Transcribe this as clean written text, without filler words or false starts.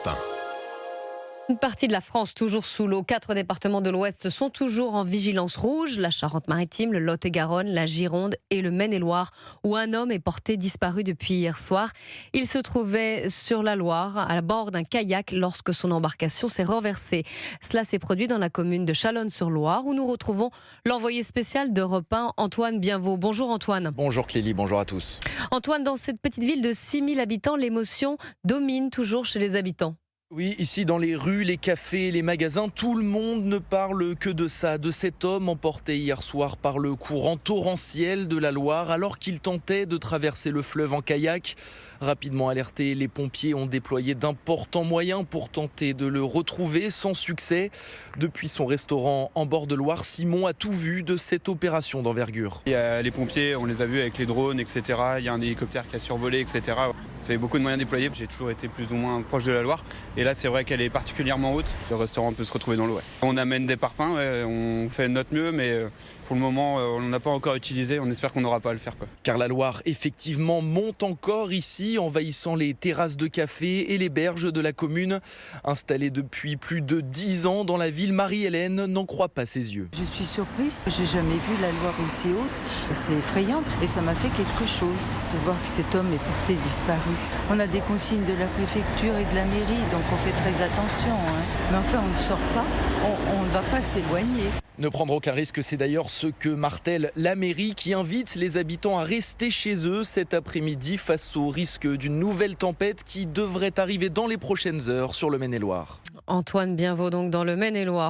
Europe 1. Une partie de la France toujours sous l'eau. 4 départements de l'Ouest sont toujours en vigilance rouge. La Charente-Maritime, le Lot-et-Garonne, la Gironde et le Maine-et-Loire, où un homme est porté disparu depuis hier soir. Il se trouvait sur la Loire, à bord d'un kayak, lorsque son embarcation s'est renversée. Cela s'est produit dans la commune de Chalonnes-sur-Loire, où nous retrouvons l'envoyé spécial d'Europe 1, Antoine Bienvaux. Bonjour Antoine. Bonjour Clélie, bonjour à tous. Antoine, dans cette petite ville de 6000 habitants, l'émotion domine toujours chez les habitants. Oui, ici dans les rues, les cafés, les magasins, tout le monde ne parle que de ça, de cet homme emporté hier soir par le courant torrentiel de la Loire alors qu'il tentait de traverser le fleuve en kayak. Rapidement alertés, les pompiers ont déployé d'importants moyens pour tenter de le retrouver sans succès. Depuis son restaurant en bord de Loire, Simon a tout vu de cette opération d'envergure. Il y a les pompiers, on les a vus avec les drones, etc. Il y a un hélicoptère qui a survolé, etc. Ça fait beaucoup de moyens déployés. J'ai toujours été plus ou moins proche de la Loire. Et là, c'est vrai qu'elle est particulièrement haute. Le restaurant peut se retrouver dans l'eau. Ouais. On amène des parpaings, on fait notre mieux, mais pour le moment, on n'en a pas encore utilisé. On espère qu'on n'aura pas à le faire. Car la Loire, effectivement, monte encore ici, envahissant les terrasses de café et les berges de la commune. Installée depuis plus de 10 ans dans la ville, Marie-Hélène n'en croit pas ses yeux. Je suis surprise, j'ai jamais vu la Loire aussi haute. C'est effrayant et ça m'a fait quelque chose de voir que cet homme est porté disparu. On a des consignes de la préfecture et de la mairie, donc on fait très attention. Mais enfin, on ne sort pas, on ne va pas s'éloigner. Ne prendre aucun risque, c'est d'ailleurs ce que martèle la mairie qui invite les habitants à rester chez eux cet après-midi face au risque d'une nouvelle tempête qui devrait arriver dans les prochaines heures sur le Maine-et-Loire. Antoine Bienvaux donc dans le Maine-et-Loire.